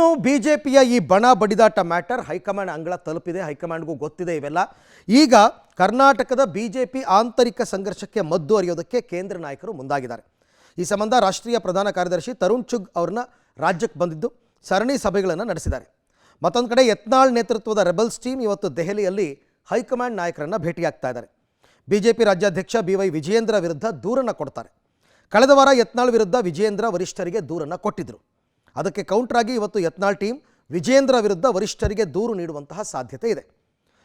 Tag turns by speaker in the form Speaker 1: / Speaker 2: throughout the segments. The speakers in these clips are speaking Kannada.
Speaker 1: ಇನ್ನು ಬಿಜೆಪಿಯ ಈ ಬಣ ಬಡಿದಾಟ ಮ್ಯಾಟರ್ ಹೈಕಮಾಂಡ್ ಅಂಗಳ ತಲುಪಿದೆ. ಹೈಕಮಾಂಡ್ಗೂ ಗೊತ್ತಿದೆ ಇವೆಲ್ಲ. ಈಗ ಕರ್ನಾಟಕದ ಬಿಜೆಪಿ ಆಂತರಿಕ ಸಂಘರ್ಷಕ್ಕೆ ಮದ್ದು ಅರಿಯೋದಕ್ಕೆ ಕೇಂದ್ರ ನಾಯಕರು ಮುಂದಾಗಿದ್ದಾರೆ. ಈ ಸಂಬಂಧ ರಾಷ್ಟ್ರೀಯ ಪ್ರಧಾನ ಕಾರ್ಯದರ್ಶಿ ತರುಣ್ ಚುಗ್ ಅವ್ರನ್ನ ರಾಜ್ಯಕ್ಕೆ ಬಂದಿದ್ದು ಸರಣಿ ಸಭೆಗಳನ್ನು ನಡೆಸಿದ್ದಾರೆ. ಮತ್ತೊಂದು ಕಡೆ ಯತ್ನಾಳ್ ನೇತೃತ್ವದ ರೆಬಲ್ಸ್ ಟೀಮ್ ಇವತ್ತು ದೆಹಲಿಯಲ್ಲಿ ಹೈಕಮಾಂಡ್ ನಾಯಕರನ್ನು ಭೇಟಿಯಾಗ್ತಾ ಇದ್ದಾರೆ. ಬಿಜೆಪಿ ರಾಜ್ಯಾಧ್ಯಕ್ಷ BY ವಿಜಯೇಂದ್ರ ವಿರುದ್ಧ ದೂರನ್ನು ಕೊಡ್ತಾರೆ. ಕಳೆದ ವಾರ ಯತ್ನಾಳ್ ವಿರುದ್ಧ ವಿಜಯೇಂದ್ರ ವರಿಷ್ಠರಿಗೆ ದೂರನ್ನು ಕೊಟ್ಟಿದ್ದರು. ಅದಕ್ಕೆ ಕೌಂಟರ್ ಆಗಿ ಇವತ್ತು ಯತ್ನಾಳ್ ಟೀಮ್ ವಿಜಯೇಂದ್ರ ವಿರುದ್ಧ ವರಿಷ್ಠರಿಗೆ ದೂರು ನೀಡುವಂತಹ ಸಾಧ್ಯತೆ ಇದೆ.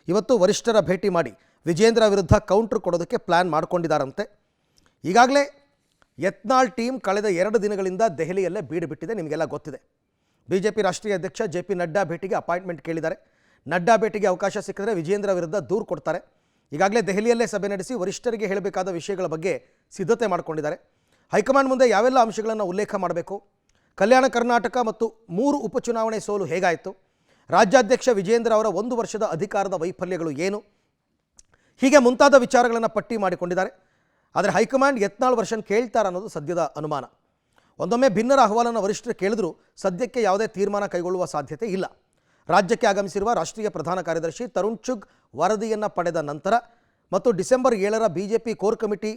Speaker 1: ಇವತ್ತು ವರಿಷ್ಠರ ಭೇಟಿ ಮಾಡಿ ವಿಜಯೇಂದ್ರ ವಿರುದ್ಧ ಕೌಂಟರ್ ಕೊಡೋದಕ್ಕೆ ಪ್ಲ್ಯಾನ್ ಮಾಡಿಕೊಂಡಿದ್ದಾರಂತೆ. ಈಗಾಗಲೇ ಯತ್ನಾಳ್ ಟೀಮ್ ಕಳೆದ 2 ದಿನಗಳಿಂದ ದೆಹಲಿಯಲ್ಲೇ ಬೀಡು ಬಿಟ್ಟಿದೆ, ನಿಮಗೆಲ್ಲ ಗೊತ್ತಿದೆ. ಬಿಜೆಪಿ ರಾಷ್ಟ್ರೀಯ ಅಧ್ಯಕ್ಷ JP ನಡ್ಡಾ ಭೇಟಿಗೆ ಅಪಾಯಿಂಟ್ಮೆಂಟ್ ಕೇಳಿದ್ದಾರೆ. ನಡ್ಡಾ ಭೇಟಿಗೆ ಅವಕಾಶ ಸಿಕ್ಕಿದ್ರೆ ವಿಜಯೇಂದ್ರ ವಿರುದ್ಧ ದೂರು ಕೊಡ್ತಾರೆ. ಈಗಾಗಲೇ ದೆಹಲಿಯಲ್ಲೇ ಸಭೆ ನಡೆಸಿ ವರಿಷ್ಠರಿಗೆ ಹೇಳಬೇಕಾದ ವಿಷಯಗಳ ಬಗ್ಗೆ ಸಿದ್ಧತೆ ಮಾಡಿಕೊಂಡಿದ್ದಾರೆ. ಹೈಕಮಾಂಡ್ ಮುಂದೆ ಯಾವೆಲ್ಲ ಅಂಶಗಳನ್ನು ಉಲ್ಲೇಖ ಮಾಡಬೇಕು, ಕಲ್ಯಾಣ ಕರ್ನಾಟಕ ಮತ್ತು 3 ಉಪಚುನಾವಣೆ ಸೋಲು ಹೇಗಾಯಿತು, ರಾಜ್ಯಾಧ್ಯಕ್ಷ ವಿಜಯೇಂದ್ರ ಅವರ 1 ವರ್ಷದ ಅಧಿಕಾರದ ವೈಫಲ್ಯಗಳು ಏನು, ಹೀಗೆ ಮುಂತಾದ ವಿಚಾರಗಳನ್ನು ಪಟ್ಟಿ ಮಾಡಿಕೊಂಡಿದ್ದಾರೆ. ಆದರೆ ಹೈಕಮಾಂಡ್ ಯತ್ನಾಳ್ ವರ್ಷನ್ ಕೇಳ್ತಾರೆ ಅನ್ನೋದು ಸದ್ಯದ ಅನುಮಾನ. ಒಂದೊಮ್ಮೆ ಭಿನ್ನರ ಅಹವಾಲನ್ನು ವರಿಷ್ಠರು ಕೇಳಿದ್ರು ಸದ್ಯಕ್ಕೆ ಯಾವುದೇ ತೀರ್ಮಾನ ಕೈಗೊಳ್ಳುವ ಸಾಧ್ಯತೆ ಇಲ್ಲ. ರಾಜ್ಯಕ್ಕೆ ಆಗಮಿಸಿರುವ ರಾಷ್ಟ್ರೀಯ ಪ್ರಧಾನ ಕಾರ್ಯದರ್ಶಿ ತರುಣ್ ಚುಗ್ ವರದಿಯನ್ನು ಪಡೆದ ನಂತರ ಮತ್ತು ಡಿಸೆಂಬರ್ 7ರ ಬಿಜೆಪಿ ಕೋರ್ ಕಮಿಟಿ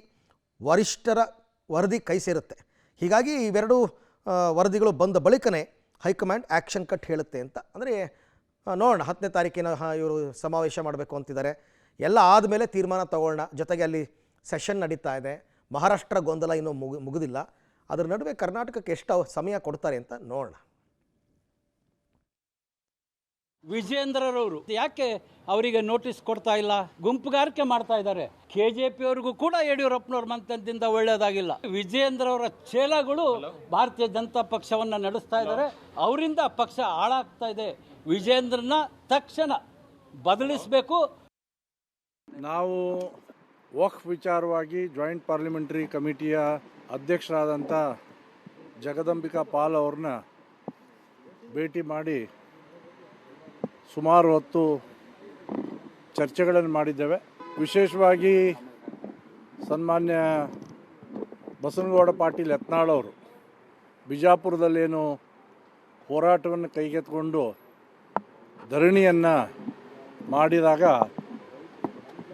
Speaker 1: ವರಿಷ್ಠರ ವರದಿ ಕೈ ಸೇರುತ್ತೆ. ಹೀಗಾಗಿ ಇವೆರಡು ವರದಿಗಳು ಬಂದ ಬಳಿಕನೇ ಹೈಕಮಾಂಡ್ ಆ್ಯಕ್ಷನ್ ಕಟ್ ಹೇಳುತ್ತೆ ಅಂತ. ಅಂದರೆ ನೋಡೋಣ, 10ನೇ ತಾರೀಕಿನ ಇವರು ಸಮಾವೇಶ ಮಾಡಬೇಕು ಅಂತಿದ್ದಾರೆ. ಎಲ್ಲ ಆದಮೇಲೆ ತೀರ್ಮಾನ ತಗೊಳ್ಳೋಣ. ಜೊತೆಗೆ ಅಲ್ಲಿ ಸೆಷನ್ ನಡೀತಾ ಇದೆ. ಮಹಾರಾಷ್ಟ್ರ ಗೊಂದಲ ಇನ್ನೂ ಮುಗಿದಿಲ್ಲ. ಅದರ ನಡುವೆ ಕರ್ನಾಟಕಕ್ಕೆ ಎಷ್ಟು ಸಮಯ ಕೊಡ್ತಾರೆ ಅಂತ ನೋಡೋಣ.
Speaker 2: ವಿಜೇಂದ್ರರವರು ಯಾಕೆ ಅವರಿಗೆ ನೋಟಿಸ್ ಕೊಡ್ತಾ ಇಲ್ಲ? ಗುಂಪುಗಾರಿಕೆ ಮಾಡ್ತಾ ಇದ್ದಾರೆ. KJP ಅವರಿಗೂ ಕೂಡ ಯಡಿಯೂರಪ್ಪನವ್ರ ಮಂತ್ಯದಿಂದ ಒಳ್ಳೆಯದಾಗಿಲ್ಲ. ವಿಜೇಂದ್ರ ಅವರ ಚೇಲಗಳು ಭಾರತೀಯ ಜನತಾ ಪಕ್ಷವನ್ನು ನಡೆಸ್ತಾ ಇದ್ದಾರೆ. ಅವರಿಂದ ಪಕ್ಷ ಹಾಳಾಗ್ತಾ ಇದೆ. ವಿಜೇಂದ್ರನ ತಕ್ಷಣ ಬದಲಿಸಬೇಕು.
Speaker 3: ನಾವು ವಕ್ಫ್ ವಿಚಾರವಾಗಿ ಜಾಯಿಂಟ್ ಪಾರ್ಲಿಮೆಂಟರಿ ಕಮಿಟಿಯ ಅಧ್ಯಕ್ಷರಾದಂಥ ಜಗದಂಬಿಕಾ ಪಾಲ್ ಅವ್ರನ್ನ ಭೇಟಿ ಮಾಡಿ ಸುಮಾರು ಹೊತ್ತು ಚರ್ಚೆಗಳನ್ನು ಮಾಡಿದ್ದೇವೆ. ವಿಶೇಷವಾಗಿ ಸನ್ಮಾನ್ಯ ಬಸನಗೌಡ ಪಾಟೀಲ್ ಯತ್ನಾಳ್ ಅವರು ಬಿಜಾಪುರದಲ್ಲೇನು ಹೋರಾಟವನ್ನು ಕೈಗೆತ್ತಿಕೊಂಡು ಧರಣಿಯನ್ನು ಮಾಡಿದಾಗ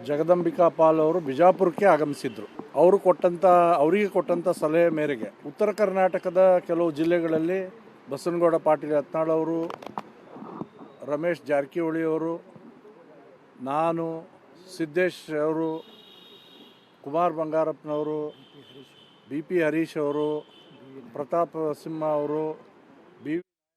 Speaker 3: ಜಗದಂಬಿಕಾ ಪಾಲ್ ಅವರು ಬಿಜಾಪುರಕ್ಕೆ ಆಗಮಿಸಿದ್ರು. ಅವರಿಗೆ ಕೊಟ್ಟಂಥ ಸಲಹೆ ಮೇರೆಗೆ ಉತ್ತರ ಕರ್ನಾಟಕದ ಕೆಲವು ಜಿಲ್ಲೆಗಳಲ್ಲಿ ಬಸನಗೌಡ ಪಾಟೀಲ್ ಯತ್ನಾಳ್ ಅವರು, ರಮೇಶ್ ಜಾರಕಿಹೊಳಿ ಅವರು, ನಾನು, ಸಿದ್ದೇಶ್ ಅವರು, ಕುಮಾರ್ ಬಂಗಾರಪ್ಪನವರು, BP ಹರೀಶ್ ಅವರು, ಪ್ರತಾಪ್ ಸಿಂಹ ಅವರು,